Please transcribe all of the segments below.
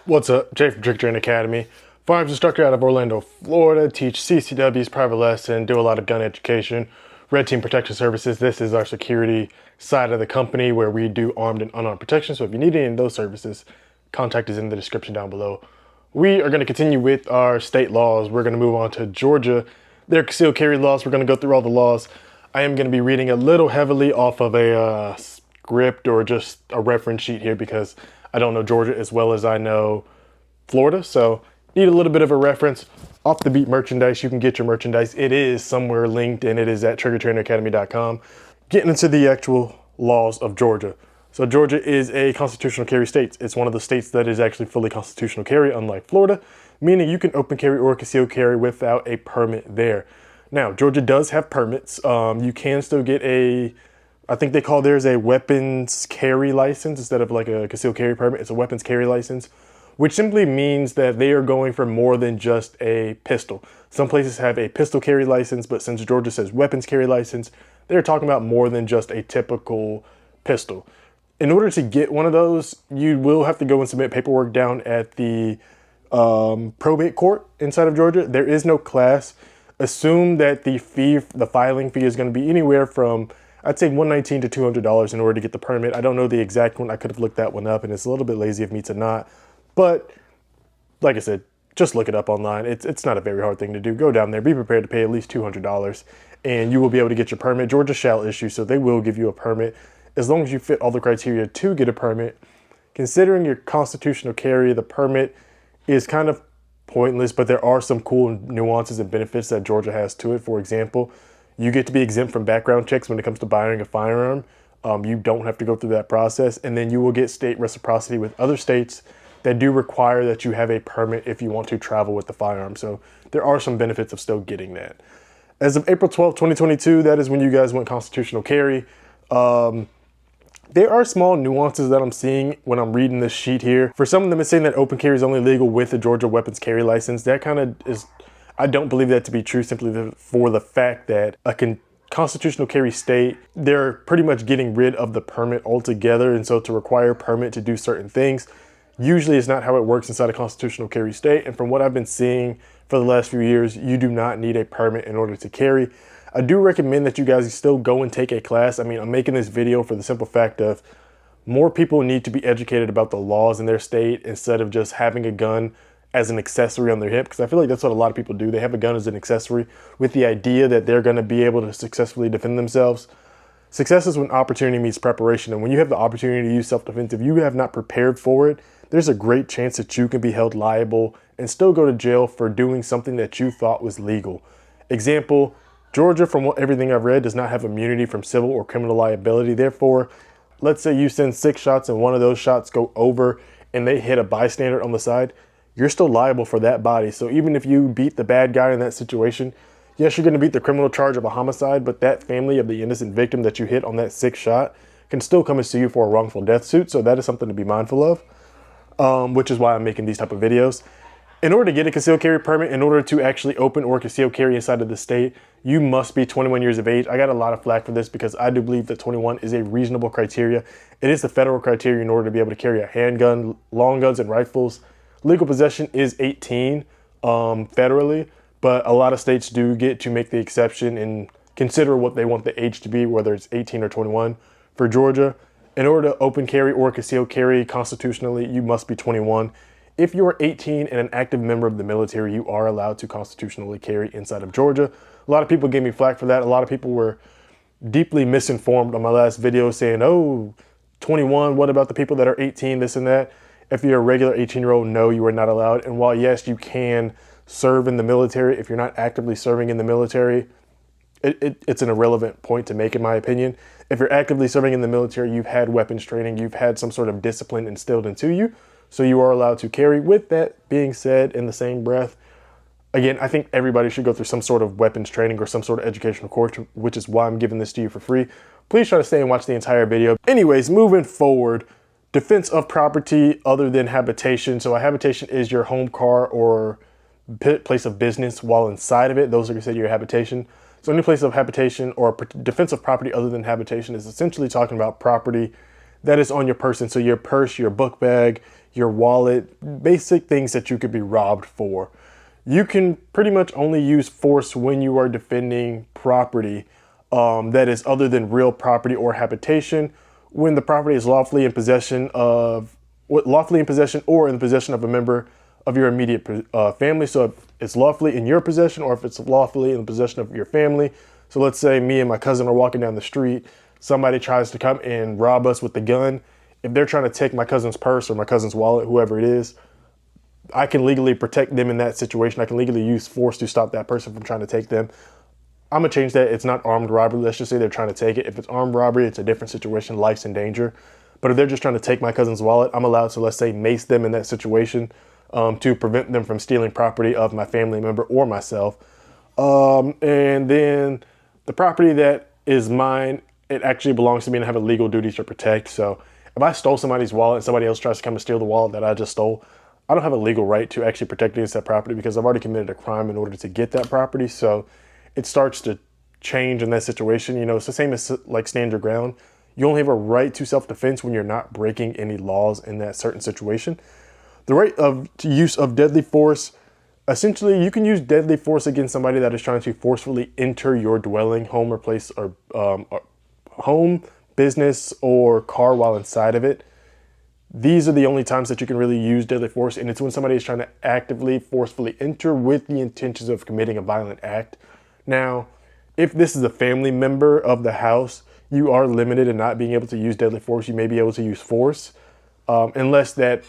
What's up? Jay from Trick Train Academy. Firearms instructor out of Orlando, Florida. Teach CCWs, private lesson, do a lot of gun education. Red Team Protection Services. This is our security side of the company where we do armed and unarmed protection. So if you need any of those services, contact is in the description down below. We are going to continue with our state laws. We're going to move on to Georgia. Their concealed carry laws. We're going to go through all the laws. I am going to be reading a little heavily off of a script or just a reference sheet here because I don't know Georgia as well as I know Florida, so need a little bit of a reference. Off the beat merchandise, you can get your merchandise. It is somewhere linked and it is at triggertraineracademy.com. Getting into the actual laws of Georgia. So Georgia is a constitutional carry state. It's one of the states that is actually fully constitutional carry, unlike Florida, meaning you can open carry or conceal carry without a permit there. Now, Georgia does have permits. You can still get I think they call theirs a weapons carry license instead of like a concealed carry permit. It's a weapons carry license, which simply means that they are going for more than just a pistol. Some places have a pistol carry license, but since Georgia says weapons carry license, they're talking about more than just a typical pistol. In order to get one of those, you will have to go and submit paperwork down at the probate court inside of Georgia. There is no class. Assume that the filing fee is going to be anywhere from, I'd say $119 to $200 in order to get the permit. I don't know the exact one. I could have looked that one up, and it's a little bit lazy of me to not. But like I said, just look it up online. It's not a very hard thing to do. Go down there, be prepared to pay at least $200, and you will be able to get your permit. Georgia shall issue, so they will give you a permit as long as you fit all the criteria to get a permit. Considering your constitutional carry, the permit is kind of pointless, but there are some cool nuances and benefits that Georgia has to it. For example, you get to be exempt from background checks when it comes to buying a firearm. You don't have to go through that process, and then you will get state reciprocity with other states that do require that you have a permit if you want to travel with the firearm. So there are some benefits of still getting that. As of April 12, 2022, that is when you guys went constitutional carry. There are small nuances that I'm seeing when I'm reading this sheet here. For some of them, it's saying that open carry is only legal with the Georgia weapons carry license. That kind of is, I don't believe that to be true simply for the fact that a constitutional carry state, they're pretty much getting rid of the permit altogether. And so to require a permit to do certain things usually is not how it works inside a constitutional carry state. And from what I've been seeing for the last few years, you do not need a permit in order to carry. I do recommend that you guys still go and take a class. I mean, I'm making this video for the simple fact of more people need to be educated about the laws in their state instead of just having a gun as an accessory on their hip, because I feel like that's what a lot of people do. They have a gun as an accessory with the idea that they're going to be able to successfully defend themselves. Success is when opportunity meets preparation, and when you have the opportunity to use self-defense, if you have not prepared for it, there's a great chance that you can be held liable and still go to jail for doing something that you thought was legal. Example, Georgia, from everything I've read, does not have immunity from civil or criminal liability. Therefore, let's say you send 6 shots and one of those shots go over and they hit a bystander on the side, you're still liable for that body. So even if you beat the bad guy in that situation, yes, you're going to beat the criminal charge of a homicide, but that family of the innocent victim that you hit on that 6th shot can still come and sue you for a wrongful death suit. So that is something to be mindful of, which is why I'm making these type of videos. In order to get a concealed carry permit, in order to actually open or conceal carry inside of the state, you must be 21 years of age. I got a lot of flack for this because I do believe that 21 is a reasonable criteria. It is the federal criteria in order to be able to carry a handgun, long guns, and rifles. Legal possession is 18 federally, but a lot of states do get to make the exception and consider what they want the age to be, whether it's 18 or 21. For Georgia, in order to open carry or conceal carry constitutionally, you must be 21. If you are 18 and an active member of the military, you are allowed to constitutionally carry inside of Georgia. A lot of people gave me flack for that. A lot of people were deeply misinformed on my last video saying, oh, 21, what about the people that are 18, this and that? If you're a regular 18-year-old, no, you are not allowed. And while, yes, you can serve in the military, if you're not actively serving in the military, it's an irrelevant point to make, in my opinion. If you're actively serving in the military, you've had weapons training, you've had some sort of discipline instilled into you, so you are allowed to carry. With that being said, in the same breath, again, I think everybody should go through some sort of weapons training or some sort of educational course, which is why I'm giving this to you for free. Please try to stay and watch the entire video. Anyways, moving forward, defense of property other than habitation. So a habitation is your home car or place of business while inside of it. Those are considered your habitation. So any place of habitation or defense of property other than habitation is essentially talking about property that is on your person. So your purse, your book bag, your wallet, basic things that you could be robbed for. You can pretty much only use force when you are defending property that is other than real property or habitation, when the property is lawfully in possession or in the possession of a member of your immediate family. So if it's lawfully in your possession or if it's lawfully in the possession of your family. So let's say me and my cousin are walking down the street. Somebody tries to come and rob us with the gun. If they're trying to take my cousin's purse or my cousin's wallet, whoever it is, I can legally protect them in that situation. I can legally use force to stop that person from trying to take them. I'm gonna change that. It's not armed robbery. Let's just say they're trying to take it. If it's armed robbery, it's a different situation. Life's in danger. But if they're just trying to take my cousin's wallet, I'm allowed to, let's say, mace them in that situation to prevent them from stealing property of my family member or myself. And then the property that is mine, it actually belongs to me and I have a legal duty to protect. So if I stole somebody's wallet and somebody else tries to come and steal the wallet that I just stole, I don't have a legal right to actually protect against that property because I've already committed a crime in order to get that property. So it starts to change in that situation. You know, it's the same as like stand your ground. You only have a right to self-defense when you're not breaking any laws in that certain situation. The right of use of deadly force, essentially you can use deadly force against somebody that is trying to forcefully enter your dwelling, home or place, or home, business, or car while inside of it. These are the only times that you can really use deadly force, and it's when somebody is trying to actively, forcefully enter with the intentions of committing a violent act. Now, if this is a family member of the house, you are limited in not being able to use deadly force. You may be able to use force unless that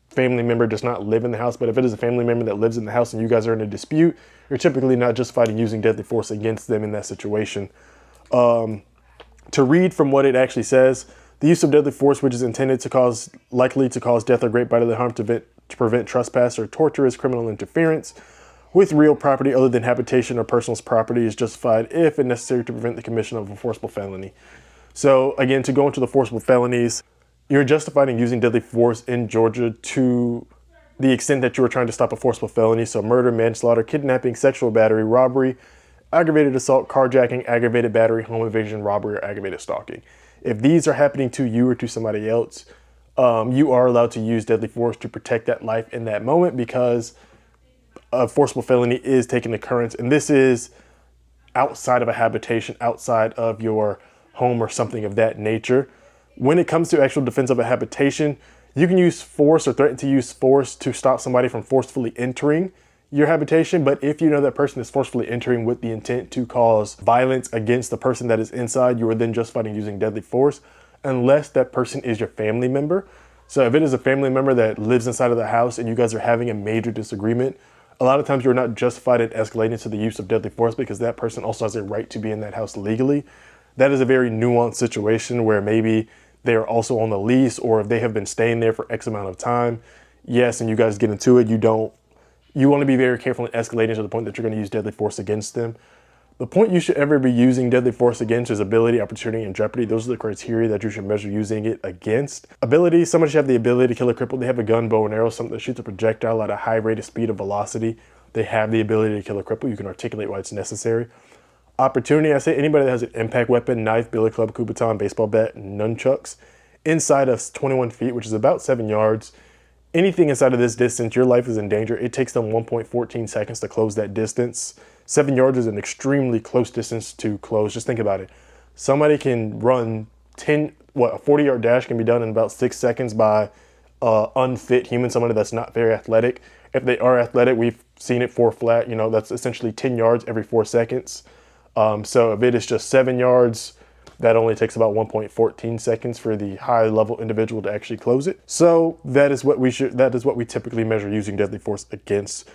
family member does not live in the house. But if it is a family member that lives in the house and you guys are in a dispute, you're typically not justified in using deadly force against them in that situation. To read from what it actually says, the use of deadly force which is intended to likely to cause death or great bodily harm to prevent trespass or torturous criminal interference with real property other than habitation or personal property is justified if and necessary to prevent the commission of a forcible felony. So again, to go into the forcible felonies, you're justified in using deadly force in Georgia to the extent that you are trying to stop a forcible felony. So murder, manslaughter, kidnapping, sexual battery, robbery, aggravated assault, carjacking, aggravated battery, home invasion, robbery, or aggravated stalking. If these are happening to you or to somebody else, you are allowed to use deadly force to protect that life in that moment because a forcible felony is taking occurrence. And this is outside of a habitation, outside of your home or something of that nature. When it comes to actual defense of a habitation, you can use force or threaten to use force to stop somebody from forcefully entering your habitation. But if you know that person is forcefully entering with the intent to cause violence against the person that is inside, you are then justified in using deadly force unless that person is your family member. So if it is a family member that lives inside of the house and you guys are having a major disagreement, a lot of times you're not justified in escalating to the use of deadly force because that person also has a right to be in that house legally. That is a very nuanced situation where maybe they are also on the lease or if they have been staying there for X amount of time. Yes, and you guys get into it, you want to be very careful in escalating to the point that you're going to use deadly force against them. The point you should ever be using deadly force against is ability, opportunity, and jeopardy. Those are the criteria that you should measure using it against. Ability, somebody should have the ability to kill a cripple. They have a gun, bow, and arrow, something that shoots a projectile at a high rate of speed or velocity. They have the ability to kill a cripple. You can articulate why it's necessary. Opportunity, I say anybody that has an impact weapon, knife, billy club, kubaton, baseball bat, nunchucks, inside of 21 feet, which is about 7 yards. Anything inside of this distance, your life is in danger. It takes them 1.14 seconds to close that distance. 7 yards is an extremely close distance to close. Just think about it. Somebody can run a 40-yard dash can be done in about 6 seconds by unfit human, somebody that's not very athletic. If they are athletic, we've seen it 4 flat, that's essentially 10 yards every 4 seconds. So if it is just 7 yards, that only takes about 1.14 seconds for the high level individual to actually close it. So that is what we typically measure using deadly force against.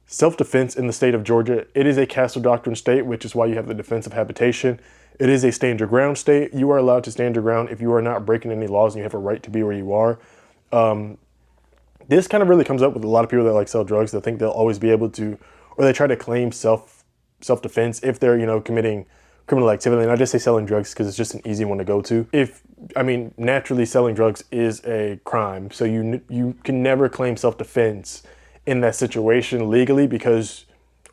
Self-defense in the state of Georgia, it is a castle doctrine state, which is why you have the defense of habitation. It is a stand your ground state. You are allowed to stand your ground if you are not breaking any laws and you have a right to be where you are. This kind of really comes up with a lot of people that like sell drugs. They think they'll always be able to, or they try to claim self-defense if they're, committing criminal activity. And I just say selling drugs because it's just an easy one to go to. Naturally selling drugs is a crime. So you can never claim self-defense in that situation legally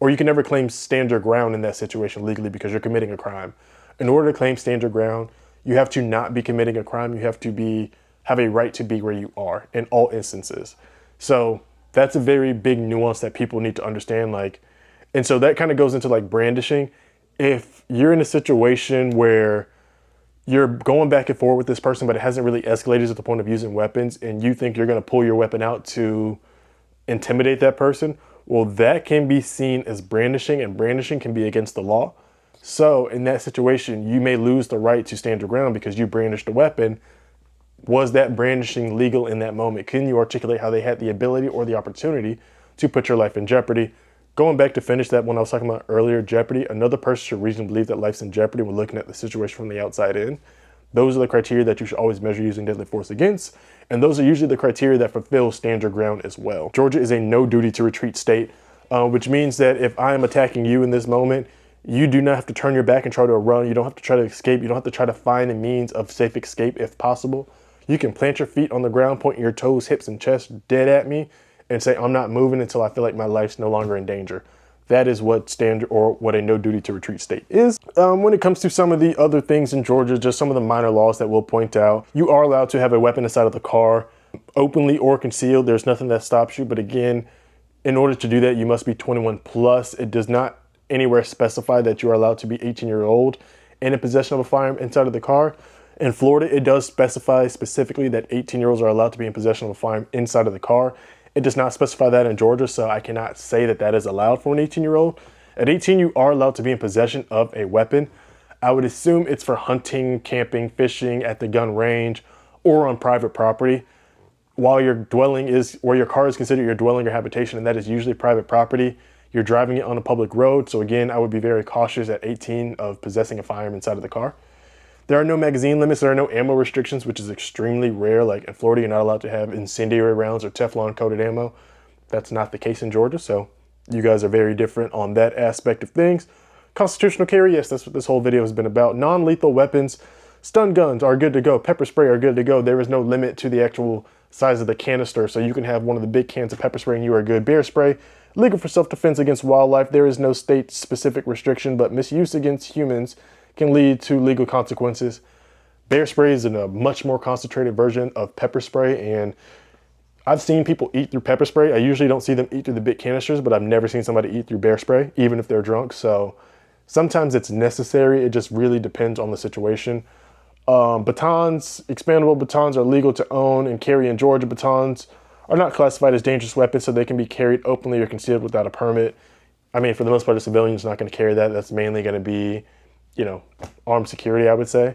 or you can never claim stand your ground in that situation legally because you're committing a crime. In order to claim stand your ground, you have to not be committing a crime. You have to have a right to be where you are in all instances. So that's a very big nuance that people need to understand. Like, and so that kind of goes into like brandishing. If you're in a situation where you're going back and forth with this person, but it hasn't really escalated to the point of using weapons, and you think you're going to pull your weapon out to intimidate that person, well, that can be seen as brandishing, and brandishing can be against the law. So in that situation, you may lose the right to stand your ground because you brandished a weapon. Was that brandishing legal in that moment? Can you articulate how they had the ability or the opportunity to put your life in jeopardy? Going back to finish that when I was talking about earlier, jeopardy, another person should reasonably believe that life's in jeopardy when looking at the situation from the outside in. Those are the criteria that you should always measure using deadly force against. And those are usually the criteria that fulfill stand your ground as well. Georgia is a no duty to retreat state, which means that if I am attacking you in this moment, you do not have to turn your back and try to run. You don't have to try to escape. You don't have to try to find a means of safe escape if possible. You can plant your feet on the ground, point your toes, hips, and chest dead at me, and say, I'm not moving until I feel like my life's no longer in danger. That is what standard or what a no duty to retreat state is. When it comes to some of the other things in Georgia, just some of the minor laws that we'll point out, you are allowed to have a weapon inside of the car, openly or concealed. There's nothing that stops you. But again, in order to do that, you must be 21 plus. It does not anywhere specify that you are allowed to be 18-year-old and in possession of a firearm inside of the car. In Florida, it does specify specifically that 18-year-olds are allowed to be in possession of a firearm inside of the car. It does not specify that in Georgia, so I cannot say that that is allowed for an 18-year-old. At 18, you are allowed to be in possession of a weapon. I would assume it's for hunting, camping, fishing, at the gun range, or on private property. While your dwelling is, where your car is considered your dwelling or habitation, and that is usually private property, you're driving it on a public road. So again, I would be very cautious at 18 of possessing a firearm inside of the car. There are no magazine limits. There are no ammo restrictions, which is extremely rare. Like in Florida, you're not allowed to have incendiary rounds or Teflon coated ammo. That's not the case in Georgia. So you guys are very different on that aspect of things. Constitutional carry, yes, that's what this whole video has been about. Non-lethal weapons, stun guns are good to go. Pepper spray are good to go. There is no limit to the actual size of the canister. So you can have one of the big cans of pepper spray and you are good. Bear spray, legal for self-defense against wildlife. There is no state-specific restriction, but misuse against humans can lead to legal consequences. Bear spray is in a much more concentrated version of pepper spray, and I've seen people eat through pepper spray. I usually don't see them eat through the big canisters, but I've never seen somebody eat through bear spray, even if they're drunk. So sometimes it's necessary. It just really depends on the situation. Batons, expandable batons are legal to own and carry in Georgia. Batons are not classified as dangerous weapons, so they can be carried openly or concealed without a permit. I mean, for the most part, a civilian's not going to carry that. That's mainly going to be, you know, armed security, I would say.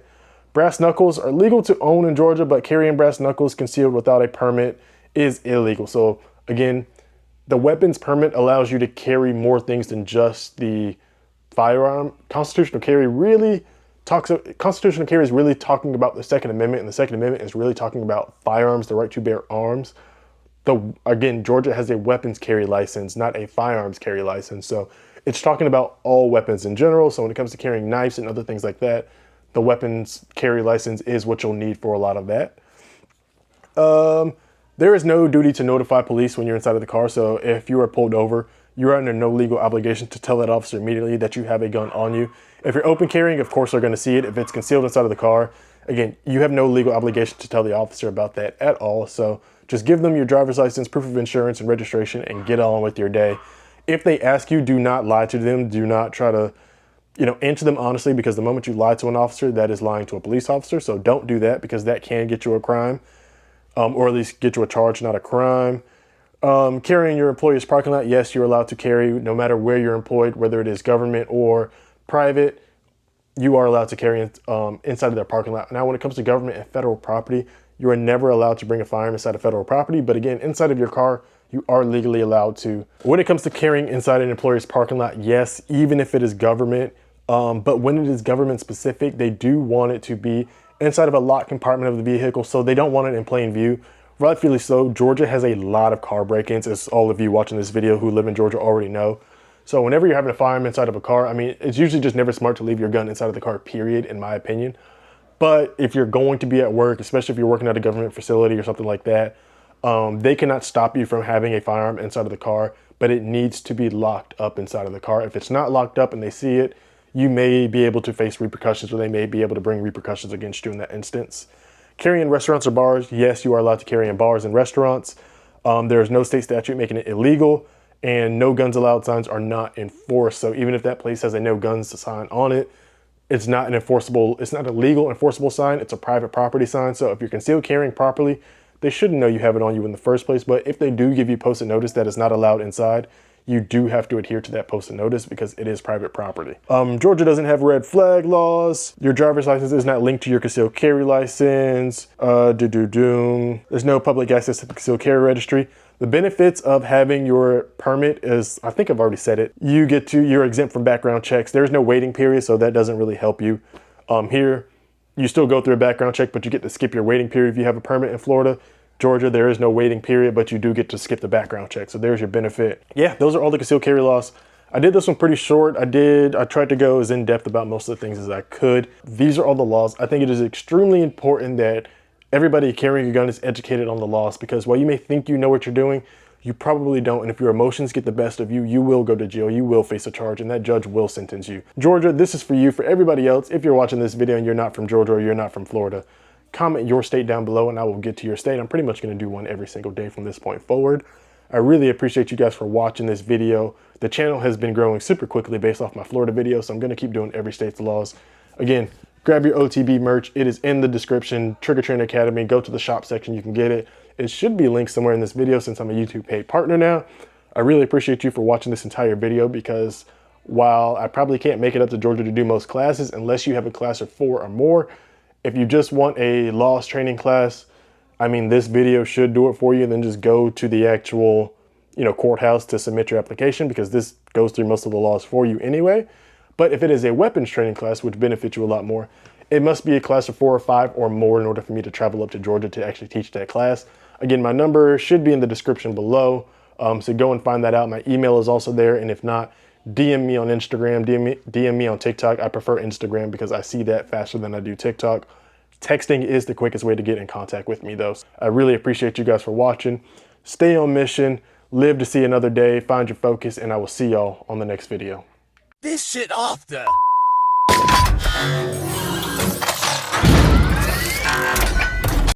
Brass knuckles are legal to own in Georgia, but carrying brass knuckles concealed without a permit is illegal. So again, the weapons permit allows you to carry more things than just the firearm. Constitutional carry is really talking about the Second Amendment, and the Second Amendment is really talking about firearms, the right to bear arms. Again, Georgia has a weapons carry license, not a firearms carry license. So it's talking about all weapons in general. So when it comes to carrying knives and other things like that, the weapons carry license is what you'll need for a lot of that. There is no duty to notify police when you're inside of the car. So if you are pulled over, you're under no legal obligation to tell that officer immediately that you have a gun on you. If you're open carrying, of course, they're going to see it. If it's concealed inside of the car, again, you have no legal obligation to tell the officer about that at all. So just give them your driver's license, proof of insurance, and registration, and get on with your day. If they ask you, do not lie to them. Do not try to, answer them honestly, because the moment you lie to an officer, that is lying to a police officer. So don't do that, because that can get you a crime, or at least get you a charge, not a crime. Carrying your employer's parking lot, yes, you're allowed to carry no matter where you're employed, whether it is government or private. You are allowed to carry inside of their parking lot. Now, when it comes to government and federal property, you are never allowed to bring a firearm inside of federal property. But again, inside of your car, you are legally allowed to. When it comes to carrying inside an employer's parking lot, yes, even if it is government, but when it is government specific, they do want it to be inside of a locked compartment of the vehicle, so they don't want it in plain view. Rightfully so. Georgia has a lot of car break-ins, as all of you watching this video who live in Georgia already know. So whenever you're having a firearm inside of a car, I mean, it's usually just never smart to leave your gun inside of the car, period, in my opinion. But if you're going to be at work, especially if you're working at a government facility or something like that, they cannot stop you from having a firearm inside of the car, but it needs to be locked up inside of the car. If it's not locked up and they see it, you may be able to face repercussions, or they may be able to bring repercussions against you in that instance. Carry in restaurants or bars, yes, you are allowed to carry in bars and restaurants. There is no state statute making it illegal, and no guns allowed signs are not enforced. So even if that place has a no guns sign on it, it's not a legal enforceable sign. It's a private property sign. So if you're concealed carrying properly, they shouldn't know you have it on you in the first place. But if they do give you posted notice that is not allowed inside, you do have to adhere to that posted notice because it is private property. Georgia doesn't have red flag laws. Your driver's license is not linked to your concealed carry license. There's no public access to the concealed carry registry. The benefits of having your permit is, I think I've already said it, you're exempt from background checks. There's no waiting period, so that doesn't really help you. Here, you still go through a background check, but you get to skip your waiting period if you have a permit in Florida. Georgia, there is no waiting period, but you do get to skip the background check. So there's your benefit. Yeah, those are all the concealed carry laws. I did this one pretty short. I tried to go as in depth about most of the things as I could. These are all the laws. I think it is extremely important that everybody carrying a gun is educated on the laws, because while you may think you know what you're doing, you probably don't. And if your emotions get the best of you, you will go to jail, you will face a charge, and that judge will sentence you. Georgia, this is for you. For everybody else, if you're watching this video and you're not from Georgia or you're not from Florida, comment your state down below and I will get to your state. I'm pretty much going to do one every single day from this point forward. I really appreciate you guys for watching this video. The channel has been growing super quickly based off my Florida videos, so I'm going to keep doing every state's laws. Again, grab your OTB merch. It is in the description. Trigger Trainer Academy. Go to the shop section. You can get it. It should be linked somewhere in this video since I'm a YouTube paid partner now. I really appreciate you for watching this entire video, because while I probably can't make it up to Georgia to do most classes unless you have a class of 4 or more, if you just want a laws training class, I mean, this video should do it for you. And then just go to the actual, courthouse to submit your application, because this goes through most of the laws for you anyway. But if it is a weapons training class, which benefits you a lot more, it must be a class of 4 or 5 or more in order for me to travel up to Georgia to actually teach that class. Again, my number should be in the description below. So go and find that out. My email is also there. And if not, DM me on Instagram, DM me on TikTok. I prefer Instagram because I see that faster than I do TikTok. Texting is the quickest way to get in contact with me though. I really appreciate you guys for watching. Stay on mission, live to see another day, find your focus, and I will see y'all on the next video. This shit off the